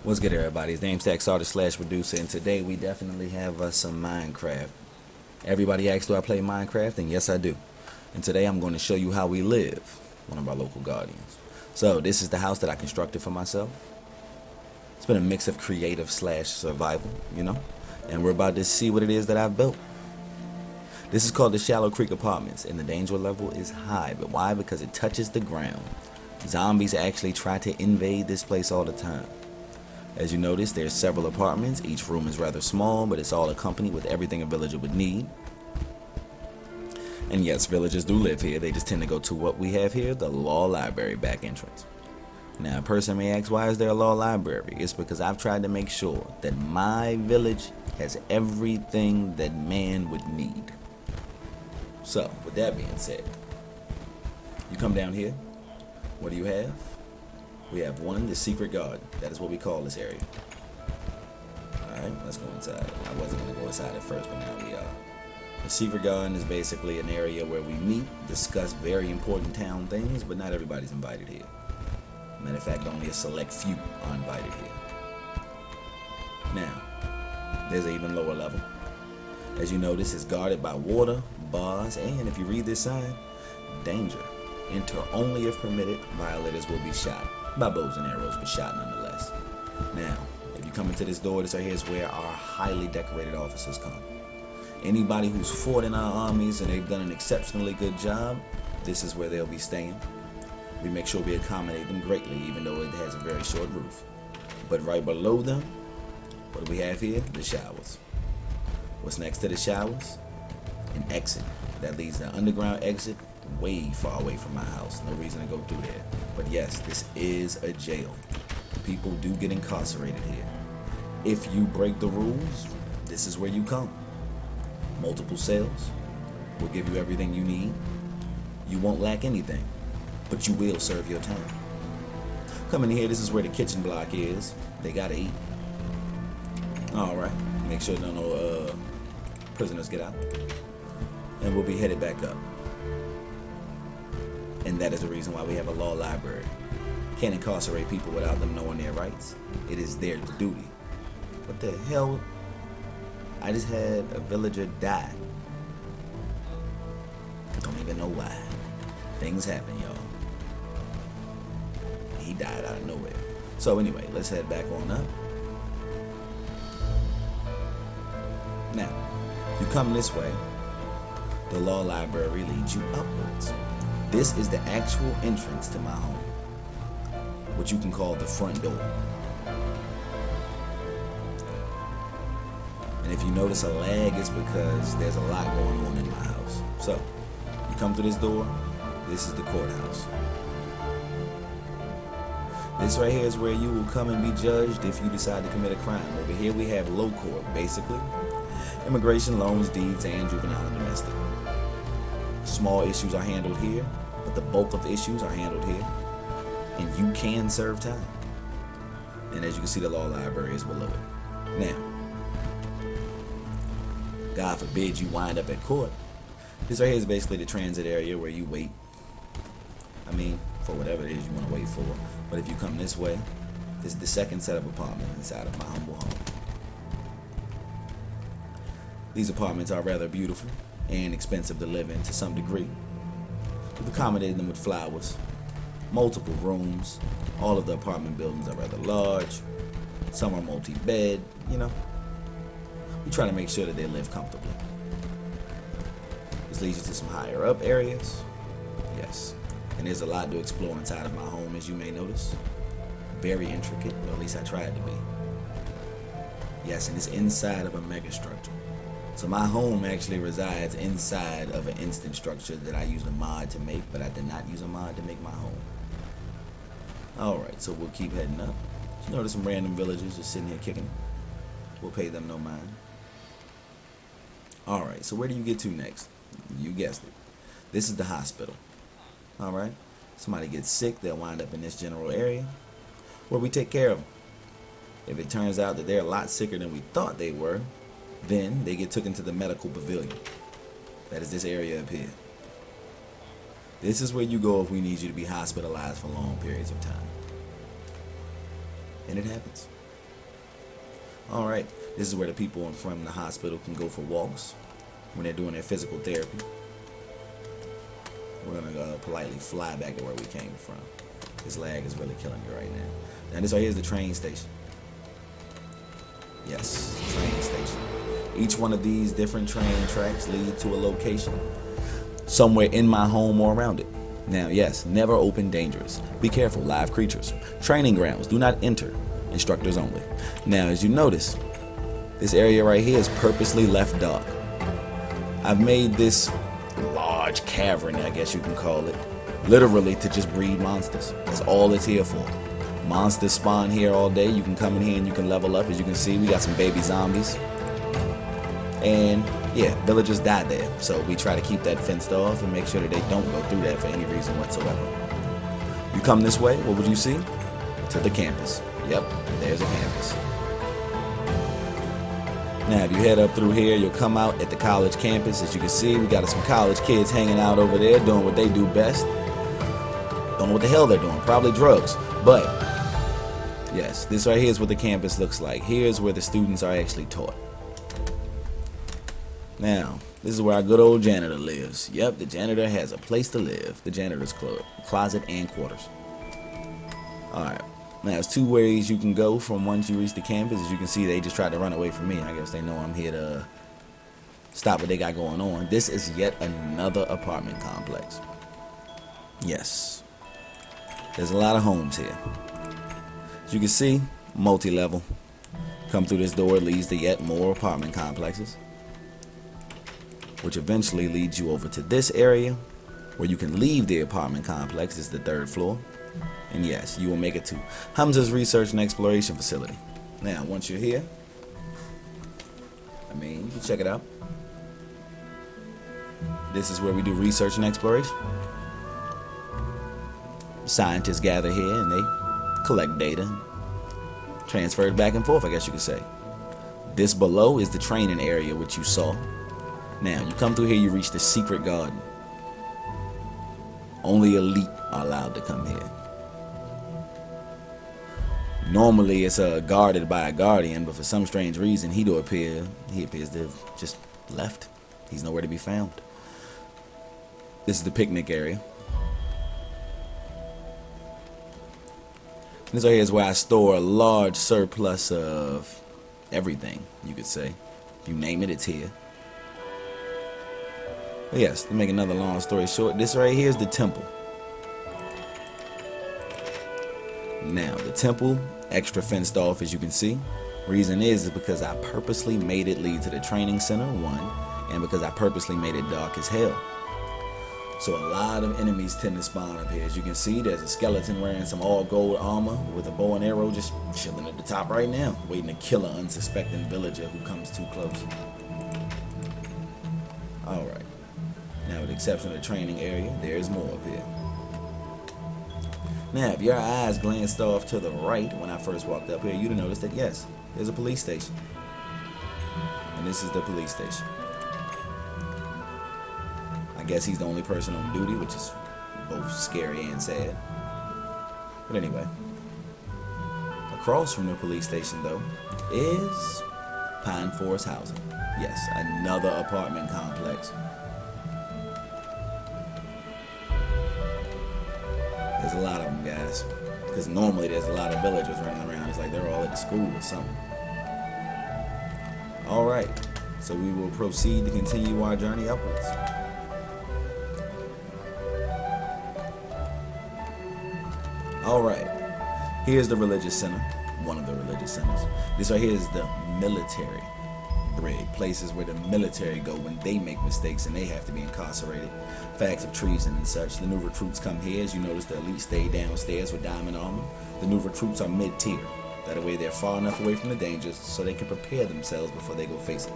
What's good, everybody? It's Namestack Artist slash producer, and today we definitely have some Minecraft. Everybody asks, do I play Minecraft? And yes, I do. And today I'm going to show you how we live, one of our local guardians. So this is the house that I constructed for myself. It's been a mix of creative slash survival, and we're about to see what it is that I've built. This is called the Shallow Creek Apartments, and the danger level is high. But why? Because it touches the ground. Zombies actually try to invade this place all the time. As you notice, there's several apartments. Each room is rather small, but it's all accompanied with everything a villager would need. And yes, villagers do live here. They just tend to go to what we have here, the law library back entrance. Now, a person may ask, why is there a law library? It's because I've tried to make sure that my village has everything that man would need. So, with that being said, you come down here. What do you have? We have one, the secret garden. That is what we call this area. Alright, let's go inside. I wasn't going to go inside at first, but now we are. The secret garden is basically an area where we meet, discuss very important town things, but not everybody's invited here. Matter of fact, only a select few are invited here. Now, there's an even lower level. As you notice, it's guarded by water, bars, and if you read this sign, danger. Enter only if permitted. Violators will be shot. By bows and arrows, but shot nonetheless. Now, if you come into this door, this right here is where our highly decorated officers come. Anybody who's fought in our armies and they've done an exceptionally good job, this is where they'll be staying. We make sure we accommodate them greatly, even though it has a very short roof. But right below them, what do we have here? The showers. What's next to the showers? An exit that leads to an underground exit way far away from my house. No reason to go through there. But yes, this is a jail. People do get incarcerated here. If you break the rules, this is where you come. Multiple cells will give you everything you need. You won't lack anything, but you will serve your time. Come in here, this is where the kitchen block is. They gotta eat. Alright, make sure no prisoners get out. And we'll be headed back up. And that is the reason why we have a law library. Can't incarcerate people without them knowing their rights. It is their duty. What the hell? I just had a villager die. Don't even know why. Things happen, y'all. He died out of nowhere. So anyway, let's head back on up. Now, if you come this way, the law library leads you upwards. This is the actual entrance to my home, what you can call the front door. And if you notice a lag, it's because there's a lot going on in my house. So, you come through this door, this is the courthouse. This right here is where you will come and be judged if you decide to commit a crime. Over here we have low court, basically. Immigration, loans, deeds, and juvenile and domestic. Small issues are handled here, but the bulk of issues are handled here, and you can serve time. And as you can see, the law library is below it. Now, God forbid you wind up at court. This right here is basically the transit area where you wait. I mean, for whatever it is you want to wait for. But if you come this way, this is the second set of apartments inside of my humble home. These apartments are rather beautiful and expensive to live in to some degree. We've accommodated them with flowers, multiple rooms. All of the apartment buildings are rather large. Some are multi-bed, We try to make sure that they live comfortably. This leads you to some higher up areas. Yes. And there's a lot to explore inside of my home, as you may notice. Very intricate, or at least I tried to be. Yes, and it's inside of a mega structure. So my home actually resides inside of an instant structure that I used a mod to make, but I did not use a mod to make my home. Alright, so we'll keep heading up. You notice some random villagers just sitting here kicking. We'll pay them no mind. Alright, so where do you get to next? You guessed it. This is the hospital. Alright, somebody gets sick, they'll wind up in this general area where we take care of them. If it turns out that they're a lot sicker than we thought they were, then they get taken to the medical pavilion. That is this area up here. This is where you go if we need you to be hospitalized for long periods of time. And it happens. All right, this is where the people from the hospital can go for walks when they're doing their physical therapy. We're gonna politely fly back to where we came from. This lag is really killing me right now. Now this right here is the train station. Yes, train station. Each one of these different train tracks lead to a location somewhere in my home or around it. Now, yes, never open, dangerous. Be careful, live creatures. Training grounds, do not enter. Instructors only. Now, as you notice, this area right here is purposely left dark. I've made this large cavern, I guess you can call it, literally to just breed monsters. That's all it's here for. Monsters spawn here all day. You can come in here and you can level up. As you can see, we got some baby zombies. And yeah, villagers die there. So we try to keep that fenced off and make sure that they don't go through that for any reason whatsoever. You come this way, what would you see? To the campus. Yep, there's a campus. Now, if you head up through here, you'll come out at the college campus. As you can see, we got some college kids hanging out over there doing what they do best. Don't know what the hell they're doing. Probably drugs. But yes, this right here is what the campus looks like. Here's where the students are actually taught. Now, this is where our good old janitor lives. Yep, the janitor has a place to live. The janitor's closet and quarters. Alright, now there's two ways you can go from once you reach the campus. As you can see, they just tried to run away from me. I guess they know I'm here to stop what they got going on. This is yet another apartment complex. Yes, there's a lot of homes here. As you can see, multi-level. Come through this door, it leads to yet more apartment complexes, which eventually leads you over to this area where you can leave the apartment complex. This is the 3rd floor. And yes, you will make it to Hamza's Research and Exploration Facility. Now, once you're here, you can check it out. This is where we do research and exploration. Scientists gather here and they collect data, transfer it back and forth, I guess you could say. This below is the training area, which you saw. Now, you come through here, you reach the secret garden. Only elite are allowed to come here. Normally, it's guarded by a guardian, but for some strange reason, he appears to have just left. He's nowhere to be found. This is the picnic area. This right here is where I store a large surplus of everything, you could say. If you name it, it's here. But yes, to make another long story short, this right here is the temple. Now, the temple, extra fenced off as you can see. Reason is because I purposely made it lead to the training center, 1, and because I purposely made it dark as hell. So a lot of enemies tend to spawn up here. As you can see, there's a skeleton wearing some all gold armor with a bow and arrow just chilling at the top right now, waiting to kill an unsuspecting villager who comes too close. Alright. Now, with the exception of the training area, there's more up here. Now, if your eyes glanced off to the right when I first walked up here, you'd have noticed that, yes, there's a police station. And this is the police station. I guess he's the only person on duty, which is both scary and sad. But anyway, across from the police station, though, is Pine Forest Housing. Yes, another apartment complex. There's a lot of them, guys. Because normally there's a lot of villagers running around. It's like they're all at the school or something. Alright, so we will proceed to continue our journey upwards. Alright, here's the religious center. One of the religious centers. This right here is the military brig. Places where the military go when they make mistakes and they have to be incarcerated. Facts of treason and such. The new recruits come here. As you notice, the elite stay downstairs with diamond armor. The new recruits are mid-tier. That way they're far enough away from the dangers so they can prepare themselves before they go face it.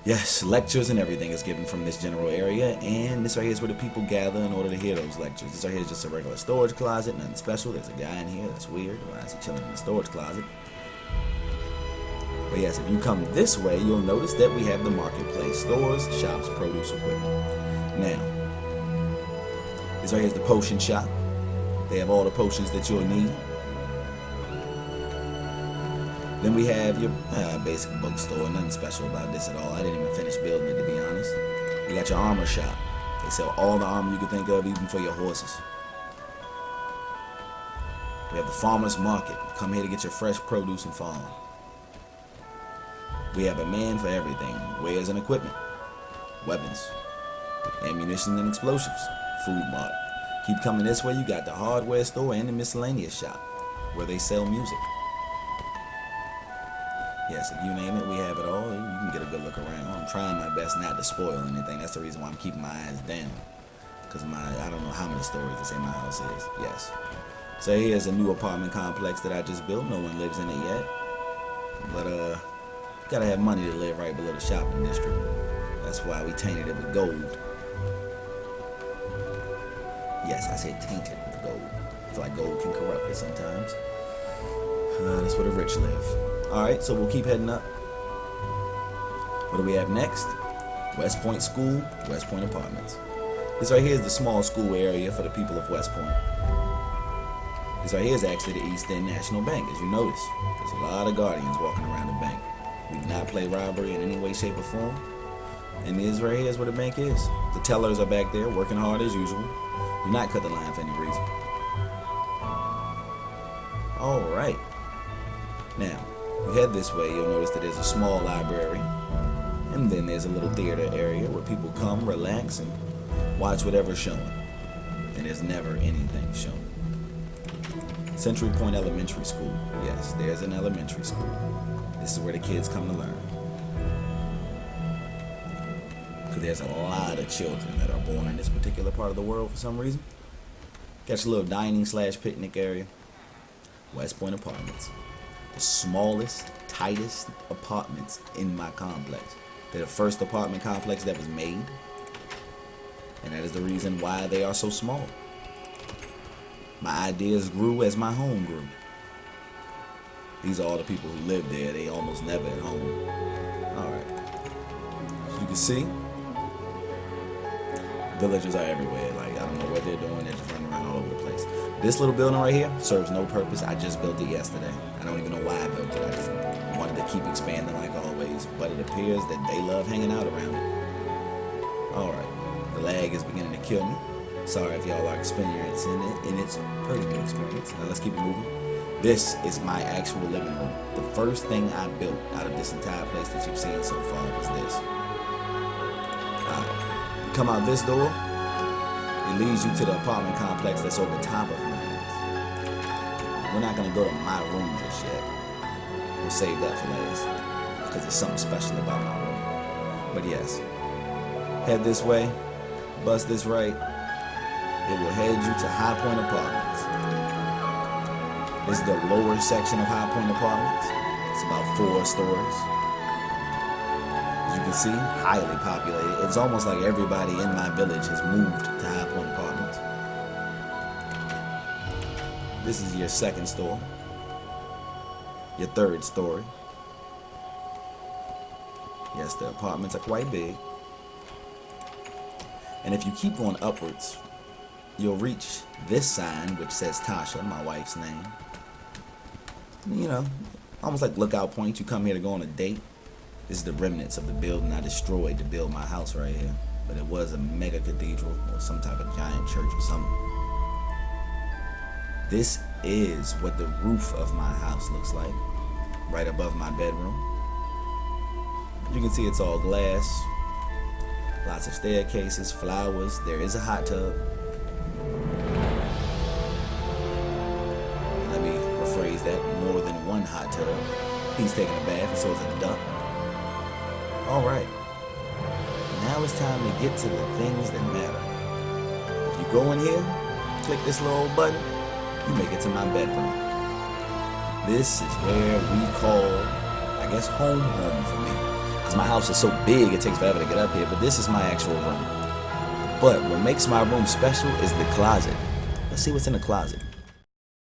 Yes, lectures and everything is given from this general area, and this right here is where the people gather in order to hear those lectures. This right here is just a regular storage closet, nothing special. There's a guy in here, that's weird. Why is he chilling in the storage closet? But yes, if you come this way, you'll notice that we have the marketplace. Stores, shops, produce, equipment. Now, this right here is the potion shop. They have all the potions that you'll need. Then we have your basic bookstore. Nothing special about this at all. I didn't even finish building it, to be honest. You got your armor shop. They sell all the armor you can think of, even for your horses. We have the farmer's market. Come here to get your fresh produce and farm. We have a man for everything. Wares and equipment. Weapons. Ammunition and explosives. Food mart. Keep coming this way, you got the hardware store and the miscellaneous shop, where they sell music. Yes, if you name it, we have it all. You can get a good look around. I'm trying my best not to spoil anything. That's the reason why I'm keeping my eyes down. Because I don't know how many stories to say my house is. Yes. So here's a new apartment complex that I just built. No one lives in it yet. But, gotta have money to live right below the shopping district. That's why we tainted it with gold. Yes, I said tainted with gold. I feel like gold can corrupt it sometimes. That's where the rich live. Alright, so we'll keep heading up. What do we have next? West Point School, West Point Apartments. This right here is the small school area for the people of West Point. This right here is actually the East End National Bank, as you notice. There's a lot of guardians walking around the bank. We do not play robbery in any way, shape, or form. And this right here is where the bank is. The tellers are back there working hard as usual. Do not cut the line for any reason. Alright. Now, if you head this way, you'll notice that there's a small library. And then there's a little theater area where people come, relax, and watch whatever's showing. And there's never anything shown. Century Point Elementary School. Yes, there's an elementary school. This is where the kids come to learn. Because there's a lot of children that are born in this particular part of the world for some reason. Got your little dining/picnic area. West Point Apartments. The smallest, tightest apartments in my complex. They're the first apartment complex that was made. And that is the reason why they are so small. My ideas grew as my home grew. These are all the people who live there. They almost never at home. Alright. As you can see, villagers are everywhere. Like, I don't know what they're doing. They're just running around all over the place. This little building right here serves no purpose. I just built it yesterday. I don't even know why I built it. I just wanted to keep expanding like always. But it appears that they love hanging out around it. Alright. The lag is beginning to kill me. Sorry if y'all are experiencing it, and it's a pretty good experience. Now let's keep it moving. This is my actual living room. The first thing I built out of this entire place that you've seen so far was this. You come out this door, it leads you to the apartment complex that's over top of mine. We're not gonna go to my room just yet. We'll save that for last, because there's something special about my room. But yes, head this way, bust this right. It will head you to High Point Apartments. This is the lower section of High Point Apartments. It's about 4 stories. As you can see, highly populated. It's almost like everybody in my village has moved to High Point Apartments. This is your second story. Your third story. Yes, the apartments are quite big. And if you keep going upwards, you'll reach this sign, which says Tasha, my wife's name. You know, almost like Lookout Point. You come here to go on a date. This is the remnants of the building I destroyed to build my house right here. But it was a mega cathedral or some type of giant church or something. This is what the roof of my house looks like, right above my bedroom. You can see it's all glass. Lots of staircases, flowers. There is a hot tub. Let me rephrase that. More than one hot tub. He's taking a bath and so is a duck. Alright. Now it's time to get to the things that matter. If you go in here, click this little button, you make it to my bedroom. This is where we call, I guess, home for me. Because my house is so big, it takes forever to get up here, but this is my actual room. But what makes my room special is the closet. Let's see what's in the closet.